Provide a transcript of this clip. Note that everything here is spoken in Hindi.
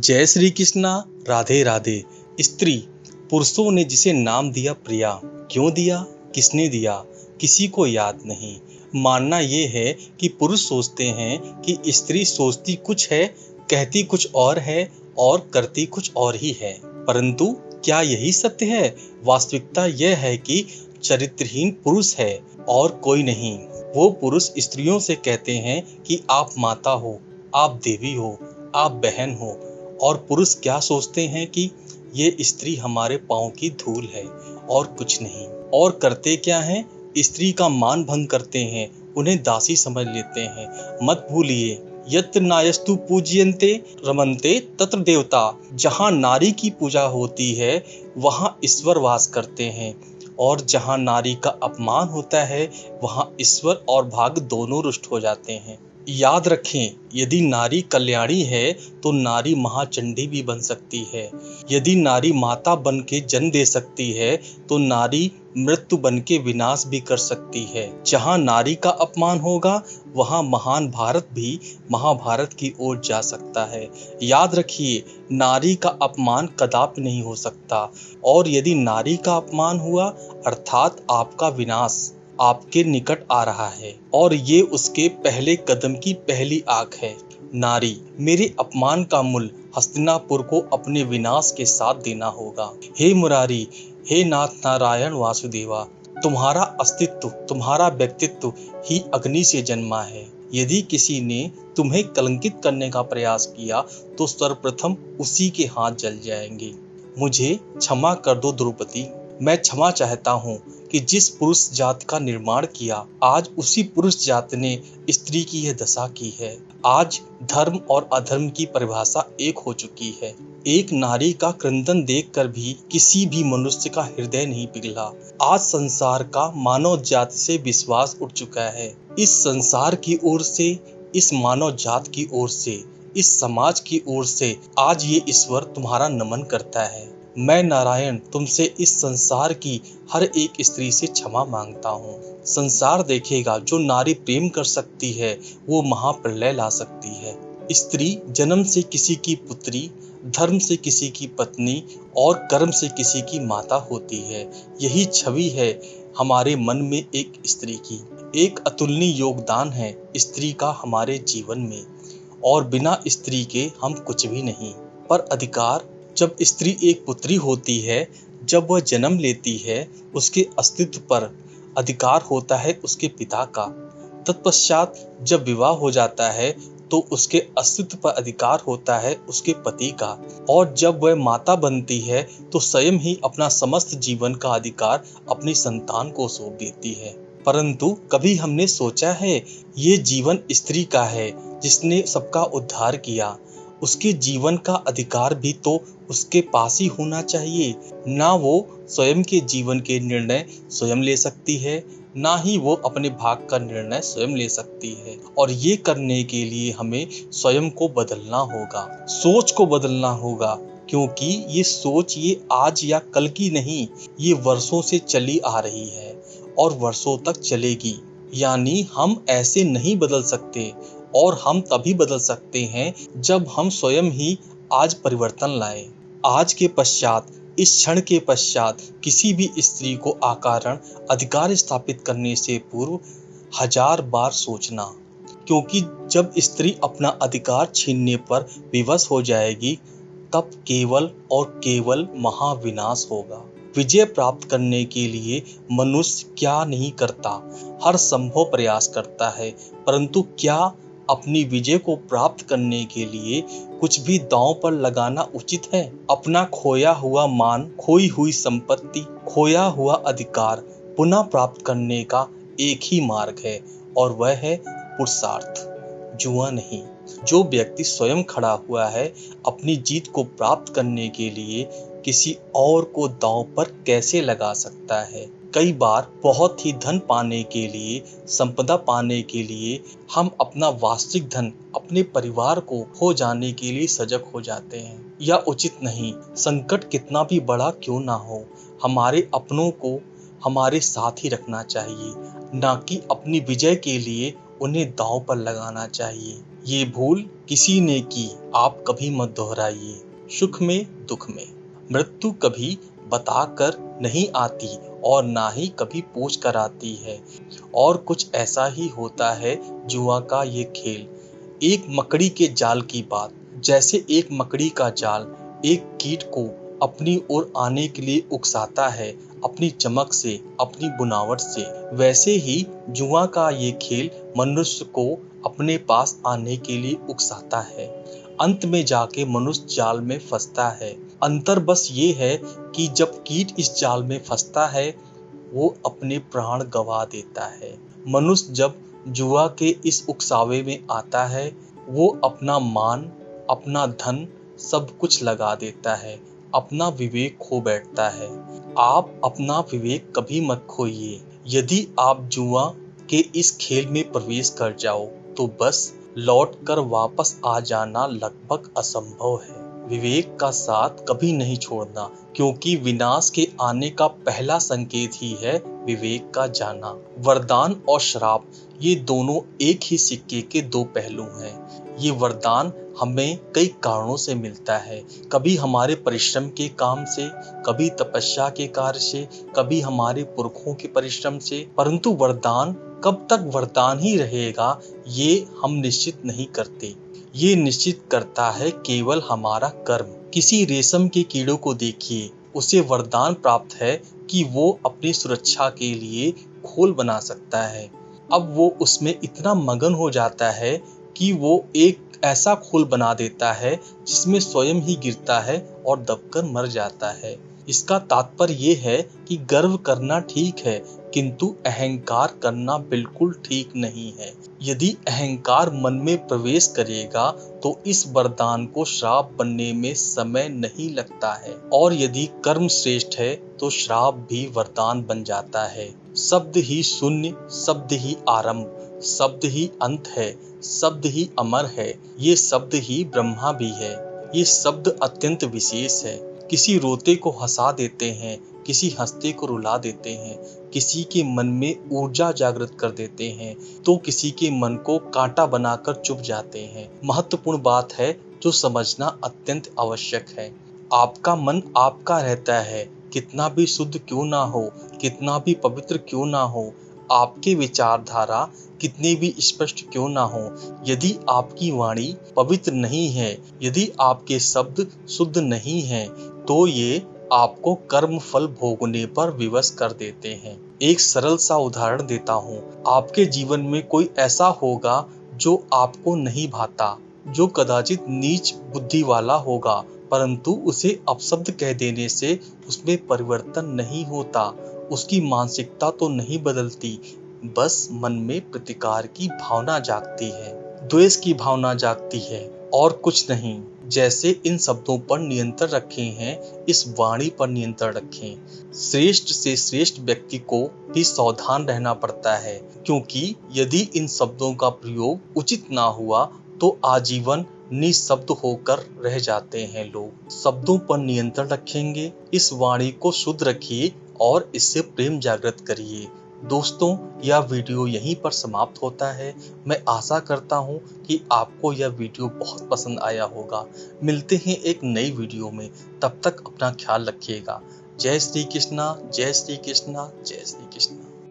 जय श्री कृष्णा। राधे राधे। स्त्री, पुरुषों ने जिसे नाम दिया प्रिया, क्यों दिया, किसने दिया, किसी को याद नहीं। मानना ये है कि पुरुष सोचते हैं कि स्त्री सोचती कुछ है, कहती कुछ और है और करती कुछ और ही है। परंतु क्या यही सत्य है? वास्तविकता यह है कि चरित्रहीन पुरुष है और कोई नहीं। वो पुरुष स्त्रियों से कहते हैं कि आप माता हो, आप देवी हो, आप बहन हो, और पुरुष क्या सोचते हैं कि ये स्त्री हमारे पाँव की धूल है और कुछ नहीं। और करते क्या हैं? स्त्री का मान भंग करते हैं, उन्हें दासी समझ लेते हैं। मत भूलिए, यत्र नायस्तु पूज्यन्ते रमन्ते तत्र देवता। जहाँ नारी की पूजा होती है वहाँ ईश्वर वास करते हैं, और जहाँ नारी का अपमान होता है वहाँ ईश्वर और भाग दोनों रुष्ट हो जाते हैं। याद रखें, यदि नारी कल्याणी है तो नारी महाचंडी भी बन सकती है। यदि नारी माता बन के जन्म दे सकती है तो नारी मृत्यु बन के विनाश भी कर सकती है। जहाँ नारी का अपमान होगा वहाँ महान भारत भी महाभारत की ओर जा सकता है। याद रखिए, नारी का अपमान कदापि नहीं हो सकता, और यदि नारी का अपमान हुआ अर्थात आपका विनाश आपके निकट आ रहा है, और ये उसके पहले कदम की पहली आंख है। नारी, मेरे अपमान का मूल्य हस्तिनापुर को अपने विनाश के साथ देना होगा। हे मुरारी, हे नाथ नारायण वासुदेवा, तुम्हारा अस्तित्व, तुम्हारा व्यक्तित्व ही अग्नि से जन्मा है। यदि किसी ने तुम्हें कलंकित करने का प्रयास किया तो सर्वप्रथम उसी के हाथ जल जाएंगे। मुझे क्षमा कर दो द्रौपदी। मैं क्षमा चाहता हूँ कि जिस पुरुष जात का निर्माण किया, आज उसी पुरुष जात ने स्त्री की यह दशा की है। आज धर्म और अधर्म की परिभाषा एक हो चुकी है। एक नारी का क्रंदन देखकर भी किसी भी मनुष्य का हृदय नहीं पिघला। आज संसार का मानव जाति से विश्वास उठ चुका है। इस संसार की ओर से, इस मानव जात की ओर से, इस समाज की ओर से आज ये ईश्वर तुम्हारा नमन करता है। मैं नारायण तुमसे इस संसार की हर एक स्त्री से क्षमा मांगता हूँ। संसार देखेगा, जो नारी प्रेम कर सकती है वो महाप्रलय ला सकती है। स्त्री जन्म से किसी की पुत्री, धर्म से किसी की पत्नी और कर्म से किसी की माता होती है। यही छवि है हमारे मन में एक स्त्री की। एक अतुलनीय योगदान है स्त्री का हमारे जीवन में, और बिना स्त्री के हम कुछ भी नहीं। पर अधिकार, जब स्त्री एक पुत्री होती है, जब वह जन्म लेती है, उसके अस्तित्व पर अधिकार होता है उसके पिता का। तत्पश्चात जब विवाह हो जाता है तो उसके अस्तित्व पर अधिकार होता है उसके पति का, और जब वह माता बनती है तो स्वयं ही अपना समस्त जीवन का अधिकार अपनी संतान को सौंप देती है। परंतु कभी हमने सोचा है ये जीवन स्त्री का है जिसने सबका उद्धार किया। उसके जीवन का अधिकार भी तो उसके पास ही होना चाहिए। ना वो स्वयं के जीवन के निर्णय स्वयं ले सकती है, ना ही वो अपने भाग का निर्णय स्वयं ले सकती है। और ये करने के लिए हमें स्वयं को बदलना होगा, सोच को बदलना होगा, क्योंकि ये सोच ये आज या कल की नहीं, ये वर्षों से चली आ रही है और वर्षों तक चलेगी। यानी हम ऐसे नहीं बदल सकते, और हम तभी बदल सकते हैं जब हम स्वयं ही आज परिवर्तन लाएं। आज के पश्चात, इस क्षण के पश्चात किसी भी स्त्री को अकारण अधिकार स्थापित करने से पूर्व 1000 बार सोचना, क्योंकि जब स्त्री अपना अधिकार छीनने पर विवश हो जाएगी तब केवल और केवल महाविनाश होगा। विजय प्राप्त करने के लिए मनुष्य क्या नहीं करता, हर संभव प्रयास करता है, परंतु क्या अपनी विजय को प्राप्त करने के लिए कुछ भी दांव पर लगाना उचित है? अपना खोया हुआ मान, खोई हुई संपत्ति, खोया हुआ अधिकार पुनः प्राप्त करने का एक ही मार्ग है, और वह है पुरुषार्थ, जुआ नहीं। जो व्यक्ति स्वयं खड़ा हुआ है अपनी जीत को प्राप्त करने के लिए, किसी और को दांव पर कैसे लगा सकता है? कई बार बहुत ही धन पाने के लिए, संपदा पाने के लिए हम अपना वास्तविक धन, अपने परिवार को खो जाने के लिए सजग हो जाते हैं। यह उचित नहीं। संकट कितना भी बड़ा क्यों ना हो, हमारे अपनों को हमारे साथ ही रखना चाहिए, ना कि अपनी विजय के लिए उन्हें दांव पर लगाना चाहिए। ये भूल किसी ने की आप कभी मत दोहराइए। सुख में दुख में मृत्यु कभी बताकर नहीं आती और ना ही कभी पूछ कर आती है। और कुछ ऐसा ही होता है जुआ का ये खेल। एक मकड़ी के जाल की बात। जैसे एक मकड़ी का जाल एक कीट को अपनी ओर आने के लिए उकसाता है अपनी चमक से, अपनी बुनावट से, वैसे ही जुआ का ये खेल मनुष्य को अपने पास आने के लिए उकसाता है। अंत में जाके मनुष्य जाल में फंसता है। अंतर बस ये है कि जब कीट इस जाल में फंसता है वो अपने प्राण गंवा देता है। मनुष्य जब जुआ के इस उकसावे में आता है वो अपना मान, अपना धन सब कुछ लगा देता है, अपना विवेक खो बैठता है। आप अपना विवेक कभी मत खोइए। यदि आप जुआ के इस खेल में प्रवेश कर जाओ तो बस लौट कर वापस आ जाना लगभग असंभव है। विवेक का साथ कभी नहीं छोड़ना, क्योंकि विनाश के आने का पहला संकेत ही है विवेक का जाना। वरदान और श्राप ये दोनों एक ही सिक्के के दो पहलू हैं। ये वरदान हमें कई कारणों से मिलता है। कभी हमारे परिश्रम के काम से, कभी तपस्या के कार्य से, कभी हमारे पुरखों के परिश्रम से। परंतु वरदान कब तक वरदान ही रहेगा ये हम निश्चित नहीं करते। ये निश्चित करता है केवल हमारा कर्म। किसी रेशम के कीड़ों को देखिए, उसे वरदान प्राप्त है कि वो अपनी सुरक्षा के लिए खोल बना सकता है। अब वो उसमें इतना मगन हो जाता है कि वो एक ऐसा खोल बना देता है जिसमें स्वयं ही गिरता है और दबकर मर जाता है। इसका तात्पर्य ये है कि गर्व करना ठीक है, किंतु अहंकार करना बिल्कुल ठीक नहीं है। यदि अहंकार मन में प्रवेश करेगा तो इस वरदान को श्राप बनने में समय नहीं लगता है। और यदि कर्म श्रेष्ठ है तो श्राप भी वरदान बन जाता है। शब्द ही शून्य, शब्द ही आरंभ, शब्द ही अंत है, शब्द ही अमर है, ये शब्द ही ब्रह्मा भी है। ये शब्द अत्यंत विशेष है। किसी रोते को हंसा देते हैं, किसी हंसते को रुला देते हैं, किसी के मन में ऊर्जा जागृत कर देते हैं तो किसी के मन को कांटा बनाकर चुभ जाते हैं। महत्वपूर्ण बात है जो समझना अत्यंत आवश्यक है। आपका मन आपका रहता है, कितना भी शुद्ध क्यों ना हो, कितना भी पवित्र क्यों ना हो, आपके विचारधारा कितनी भी स्पष्ट क्यों ना हो, यदि आपकी वाणी पवित्र नहीं है, यदि आपके शब्द शुद्ध नहीं हैं, तो ये आपको कर्म फल भोगने पर विवश कर देते हैं। एक सरल सा उदाहरण देता हूँ। आपके जीवन में कोई ऐसा होगा जो आपको नहीं भाता, जो कदाचित नीच बुद्धि वाला होगा, परंतु उसे अपशब्द कह देने से उसमें परिवर्तन नहीं होता, उसकी मानसिकता तो नहीं बदलती, बस मन में प्रतिकार की भावना जागती है, द्वेष की भावना जागती है और कुछ नहीं। जैसे इन शब्दों पर नियंत्रण रखे हैं, इस वाणी पर नियंत्रण रखें। श्रेष्ठ से श्रेष्ठ व्यक्ति को भी सावधान रहना पड़ता है, क्योंकि यदि इन शब्दों का प्रयोग उचित ना हुआ तो आजीवन निशब्द होकर रह जाते हैं लोग। शब्दों पर नियंत्रण रखेंगे, इस वाणी को शुद्ध रखिए और इससे प्रेम जागृत करिए। दोस्तों, यह वीडियो यहीं पर समाप्त होता है। मैं आशा करता हूँ कि आपको यह वीडियो बहुत पसंद आया होगा। मिलते हैं एक नई वीडियो में, तब तक अपना ख्याल रखिएगा। जय श्री कृष्णा, जय श्री कृष्णा, जय श्री कृष्णा।